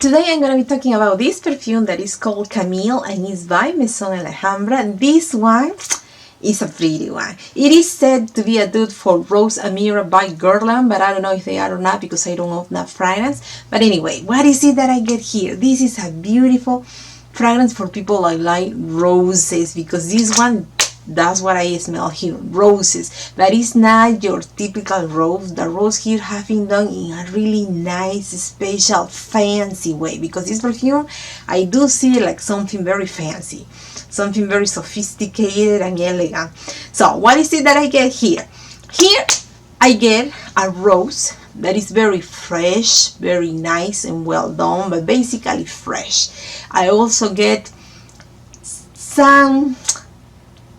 Today I'm going to be talking about this perfume that is called Camille and is by Maison Alhambra. This one is a pretty one. It is said to be a dupe for Rose Amira by Guerlain, but I don't know if they are or not because I don't know that fragrance. But anyway, what is it that I get here? This is a beautiful fragrance for people that like roses, because this one, that's what I smell here, roses. But it's not your typical rose. The rose here have been done in a really nice, special, fancy way, because this perfume, I do see like something very fancy, something very sophisticated and elegant. So what is it that I get here? Here I get a rose that is very fresh, very nice and well done, but basically fresh. I also get some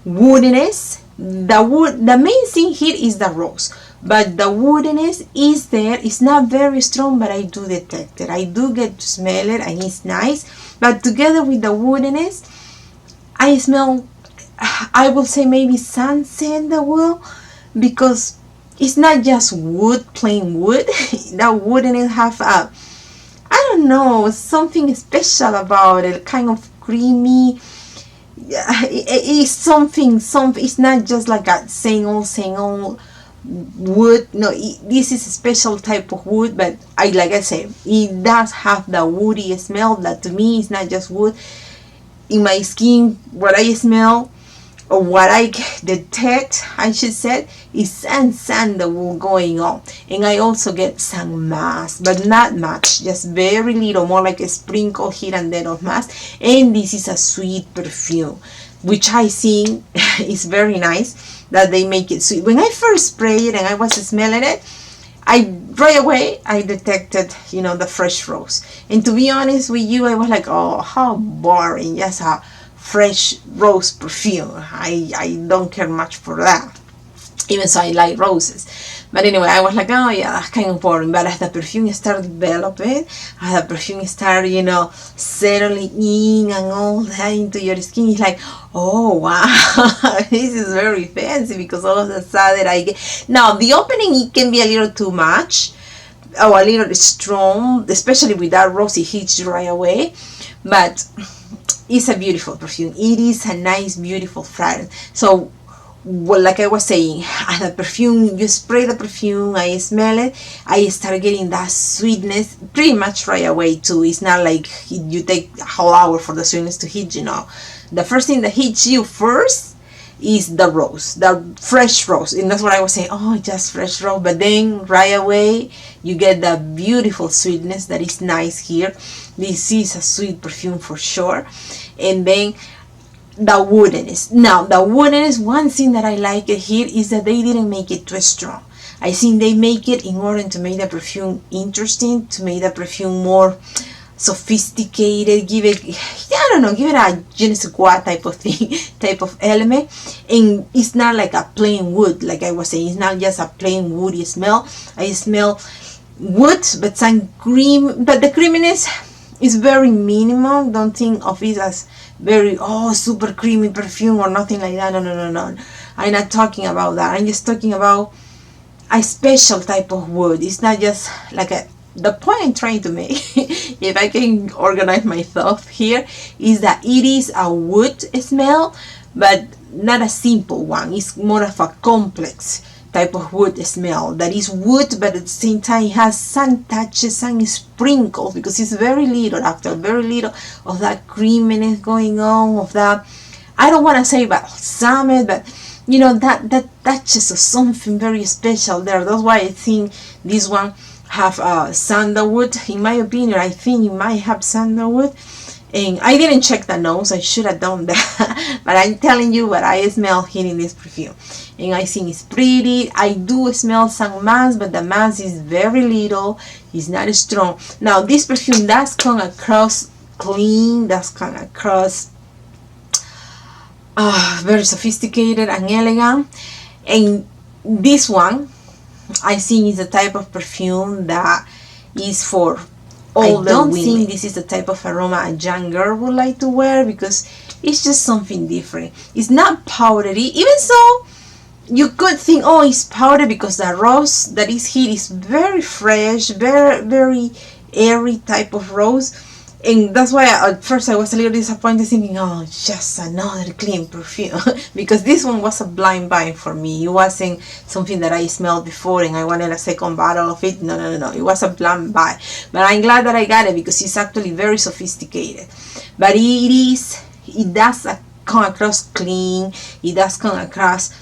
woodiness. The main thing here is the rose, but the woodiness is there. It's not very strong, but I do detect it. I do get to smell it and it's nice, but together with the woodiness I smell, I will say maybe some sandalwood, because it's not just wood, plain wood. That woodiness have a, I don't know, something special about it, kind of creamy. It's something, it's not just like a same old wood. No, this is a special type of wood, but like I said, it does have the woody smell that to me is not just wood. In my skin, what I smell, or what I detect, I should say, is some sandalwood going on. And I also get some mask, but not much, just very little, more like a sprinkle here and there of mask. And this is a sweet perfume, which I think is very nice that they make it sweet. When I first sprayed it and I was smelling it, right away I detected, the fresh rose. And to be honest with you, I was like, oh, how boring, just a fresh rose perfume. I don't care much for that, even so I like roses. But anyway, I was like, oh yeah, that's kind of boring. But as the perfume started developing, as the perfume started, settling in and all that into your skin, it's like, oh wow, this is very fancy, because all of a sudden I get, now the opening, it can be a little too much or a little strong, especially with that rose, it hits you right away. But it's a beautiful perfume. It is a nice, beautiful fragrance. So, well, like I was saying, the perfume, you spray the perfume, I smell it, I start getting that sweetness pretty much right away too. It's not like you take a whole hour for the sweetness to hit you. The first thing that hits you first is the rose, the fresh rose. And that's what I was saying, oh, just fresh rose. But then right away you get the beautiful sweetness that is nice here. This is a sweet perfume for sure. And then the woodiness. Now the woodiness, one thing that I like here is that they didn't make it too strong. I think they make it in order to make the perfume interesting, to make the perfume more sophisticated, give it, I don't know, give it a je ne sais quoi type of thing, type of element. And it's not like a plain wood, like I was saying, it's not just a plain woody smell. I smell wood, but some cream, but the creaminess is very minimal. Don't think of it as very, super creamy perfume or nothing like that. No. I'm not talking about that. I'm just talking about a special type of wood. It's not just like the point I'm trying to make, if I can organize myself here, is that it is a wood smell, but not a simple one. It's more of a complex type of wood smell that is wood, but at the same time it has some touches, some sprinkles, because it's very little of that creaminess going on, of that, I don't want to say balsamic, but that touches of something very special there. That's why I think this one have sandalwood. In my opinion, I think it might have sandalwood. And I didn't check the nose, I should have done that. But I'm telling you what I smell here in this perfume. And I think it's pretty. I do smell some mass, but the mass is very little. It's not strong. Now this perfume does come across clean, does come across very sophisticated and elegant. And this one, I think, is a type of perfume that is for I don't think this is the type of aroma a young girl would like to wear, because it's just something different. It's not powdery, even so you could think, oh, it's powder, because the rose that is here is very fresh, very airy type of rose. And that's why at first I was a little disappointed, thinking, oh, just another clean perfume. Because this one was a blind buy for me. It wasn't something that I smelled before and I wanted a second bottle of it. No. It was a blind buy. But I'm glad that I got it because it's actually very sophisticated. But it does come across clean. It does come across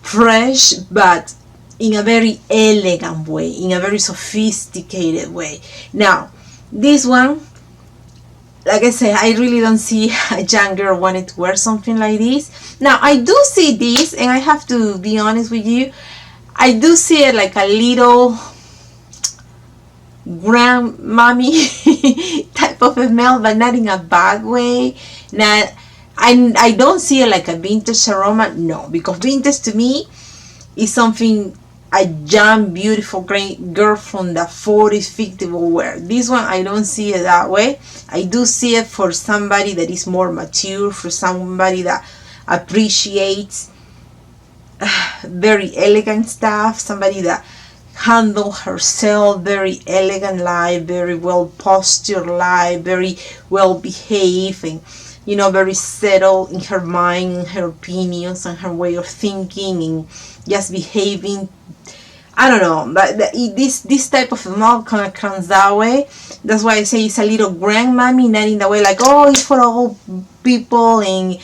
fresh, but in a very elegant way, in a very sophisticated way. Now, this one, like I said, I really don't see a young girl wanting to wear something like this. Now, I do see this, and I have to be honest with you, I do see it like a little grandmommy type of a smell, but not in a bad way. Not, I don't see it like a vintage aroma, no, because vintage to me is something a young, beautiful, great girl from the 40s, 50s will wear. This one, I don't see it that way. I do see it for somebody that is more mature, for somebody that appreciates very elegant stuff, somebody that handle herself very elegant life, very well postured life, very well behaved, and very settled in her mind, in her opinions, and her way of thinking, and just behaving. I don't know, but this type of smell kind of comes that way. That's why I say it's a little grandmommy, not in the way like, oh, it's for all people and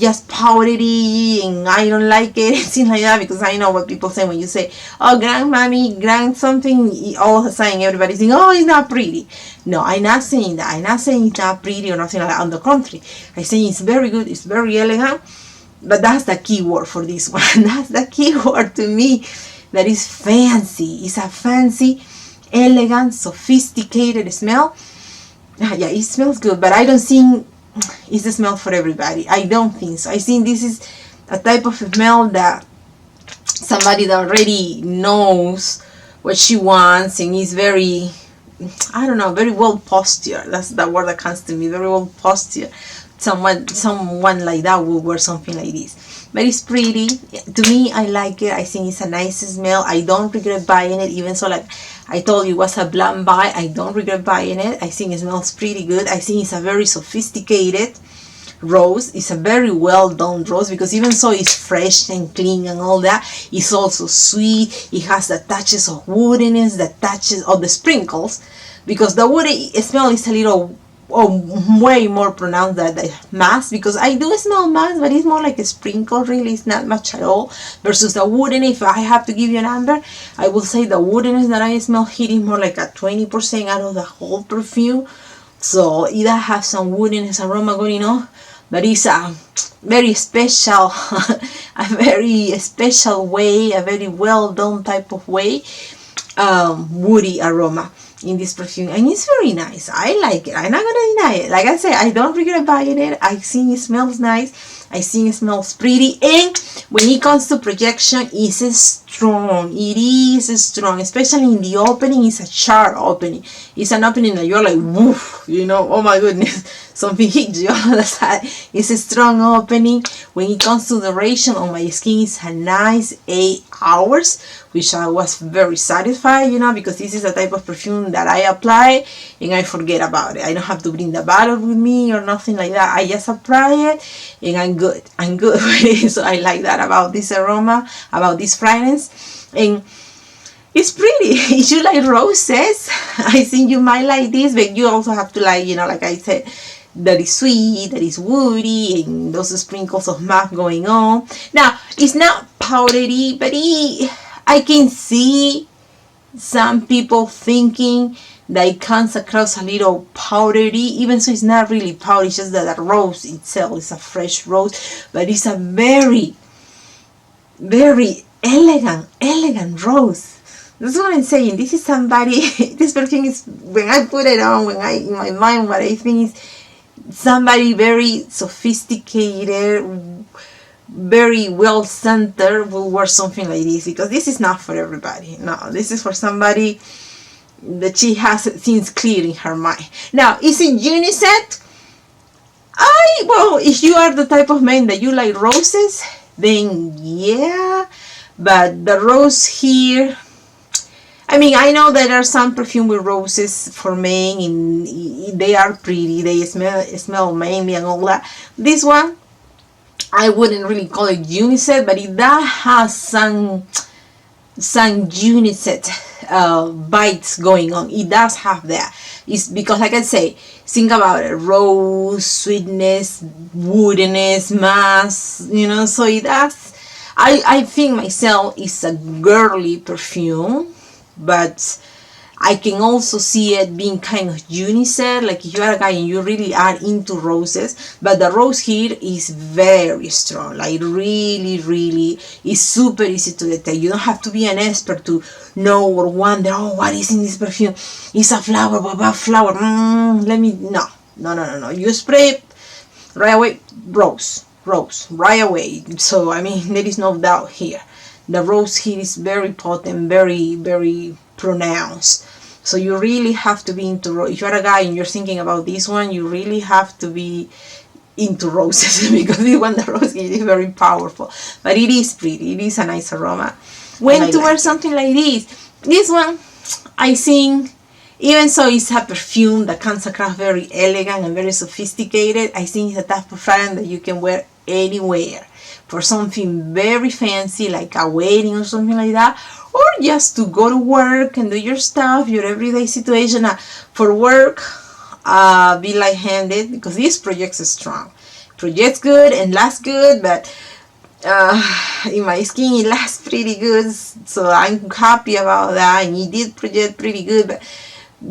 just powdery and I don't like it, things like that, because I know what people say when you say, oh, grandmommy, grand something, all of a sudden everybody's saying, oh, it's not pretty. No, I'm not saying that. I'm not saying it's not pretty or nothing like that. On the contrary, I'm saying it's very good, it's very elegant, but that's the key word for this one. That's the key word to me. That is fancy. It's a fancy, elegant, sophisticated smell. Yeah, it smells good, but I don't think it's a smell for everybody. I don't think so. I think this is a type of smell that somebody that already knows what she wants and is very, I don't know, very well postured. That's the word that comes to me. Very well postured. Someone like that will wear something like this. But it's pretty. To me, I like it. I think it's a nice smell. I don't regret buying it. Even so, like I told you, it was a blind buy. I don't regret buying it. I think it smells pretty good. I think it's a very sophisticated rose. It's a very well done rose, because even so it's fresh and clean and all that. It's also sweet. It has the touches of woodiness, the touches of the sprinkles, because the woody smell is a little way more pronounced than the mask, because I do smell mask, but it's more like a sprinkle, really. It's not much at all, versus the woodiness. If I have to give you a number, I will say the woodiness that I smell here is more like a 20% out of the whole perfume. So it does have some woodiness aroma going on, but it's a very special a very special way, a very well done type of way, woody aroma in this perfume, and it's very nice. I like it. I'm not gonna deny it. Like I said, I don't regret buying it. I think it smells nice. I think it smells pretty, and when it comes to projection, it's strong. It is strong, especially in the opening. It's a sharp opening. It's an opening that you're like, woof, oh my goodness, something hits you on the side. It's a strong opening. When it comes to duration on my skin, it's a nice 8 hours, which I was very satisfied, because this is a type of perfume that I apply and I forget about it. I don't have to bring the bottle with me or nothing like that. I just apply it and I'm good with it. So I like that about this aroma, about this fragrance. And it's pretty. If you like roses, I think you might like this, but you also have to like, like I said, that is sweet, that is woody, and those sprinkles of musk going on. Now, it's not powdery, but I can see some people thinking that it comes across a little powdery, even so it's not really powdery. It's just that the rose itself is a fresh rose, but it's a very, very elegant rose. That's what I'm saying. This is somebody, this perfume is, when I put it on, in my mind, what I think is somebody very sophisticated, very well centered will wear something like this, because this is not for everybody. No, this is for somebody that she has things clear in her mind. Now, is it unisex? Well, if you are the type of man that you like roses, then yeah, but the rose here, I mean, I know that there are some perfume with roses for men, and they are pretty. They smell mainly and all that. This one, I wouldn't really call it unisex, but it does have some unisex bites going on. It does have that. It's because, like I say, think about it: rose, sweetness, woodiness, mass. You know, so it does. I think myself it's a girly perfume, but I can also see it being kind of unisex, like if you are a guy and you really are into roses, but the rose here is very strong, like really is super easy to detect. You don't have to be an expert to know or wonder, oh, what is in this perfume? It's a flower, what flower? No. You spray it right away, rose, right away. So, I mean, there is no doubt here. The rose here is very potent, very pronounced. So you really have to be into rose. If you're a guy and you're thinking about this one, you really have to be into roses because this one, the rose here is very powerful. But it is pretty. It is a nice aroma. When to wear something like this. This one, I think, even so it's a perfume that comes across very elegant and very sophisticated, I think it's a type of fragrance that you can wear anywhere. For something very fancy like a wedding or something like that, or just to go to work and do your stuff, your everyday situation. For work, be light-handed because this projects strong. Projects good and lasts good, but in my skin it lasts pretty good, so I'm happy about that, and it did project pretty good. But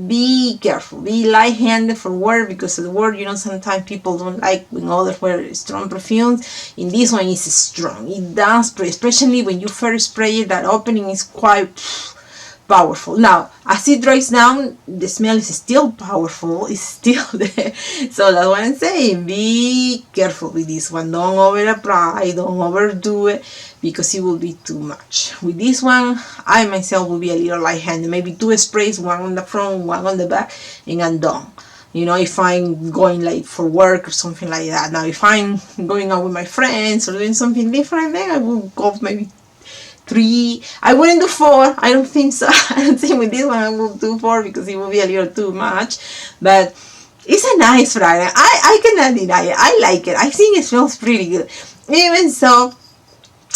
be careful, be light-handed for work, because at work, you know, sometimes people don't like when others wear strong perfumes. In this one, it's strong. It does spray, especially when you first spray it. That opening is quite powerful. Now, as it dries down, the smell is still powerful. It's still there. So that's what I'm saying. Be careful with this one. Don't over-apply. Don't overdo it, because it will be too much. With this one, I myself will be a little light-handed. Maybe 2 sprays, one on the front, one on the back, and I'm done. You know, if I'm going like for work or something like that. Now, if I'm going out with my friends or doing something different, then I will go maybe 3. I wouldn't do 4. I don't think so. I don't think with this one I will do 4 because it will be a little too much. But it's a nice fragrance. I cannot deny it. I like it. I think it smells pretty good. Even so,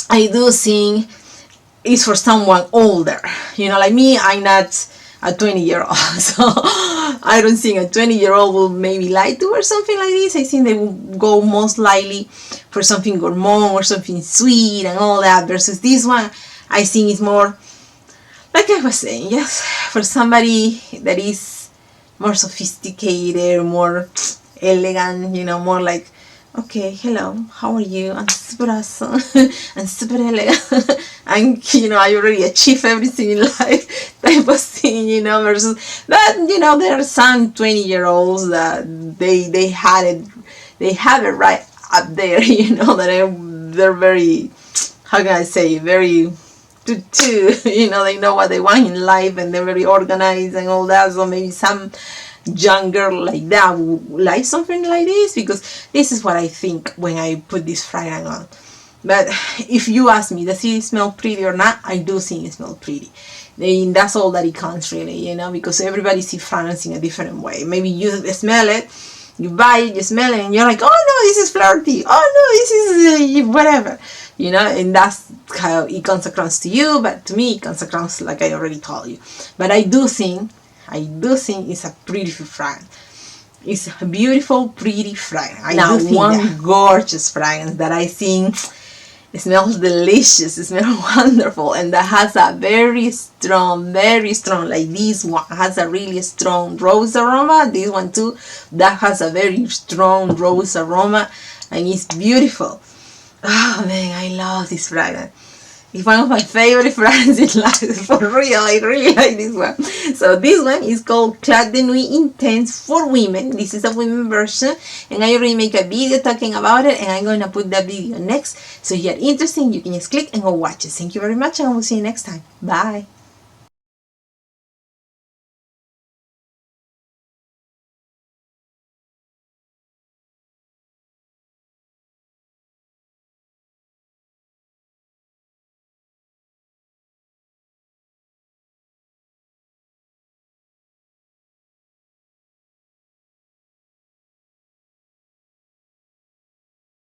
I do think it's for someone older. You know, like me, I'm not a 20-year-old. So I don't think a 20-year-old will maybe like to wear something like this. I think they will go most likely for something gourmand or something sweet and all that, versus this one, I think it's more, like I was saying, yes, for somebody that is more sophisticated, more elegant, you know, more like, okay, hello, how are you? I'm super awesome. I'm super elegant. And, you know, I already achieved everything in life type of thing, you know, versus that, you know, there are some 20-year-olds that they have it right up there, you know, that they're very, how can I say, very you know, they know what they want in life and they're very organized and all that. So maybe some young girl like that would like something like this, because this is what I think when I put this fragrance on. But if you ask me, does it smell pretty or not? I do think it smells pretty. And that's all that it counts, really, you know, because everybody sees fragrance in a different way. Maybe you smell it, you buy it, you smell it, and you're like, oh no, this is flirty. Oh no, this is whatever, you know, and that's how it comes across to you. But to me, it comes across like I already told you. But I do think it's a pretty fragrance. It's a beautiful, pretty fragrance. One gorgeous fragrance that I think it smells delicious, it smells wonderful, and that has a very strong, like this one has a really strong rose aroma. This one too, that has a very strong rose aroma, and it's beautiful. Oh man, I love this fragrance. It's one of my favorite fragrances in life, for real. I really like this one. So this one is called Clad de Nuit Intense for women. This is a women version, and I already make a video talking about it, and I'm going to put that video next. So if you're interested, you can just click and go watch it. Thank you very much, and I will see you next time. Bye.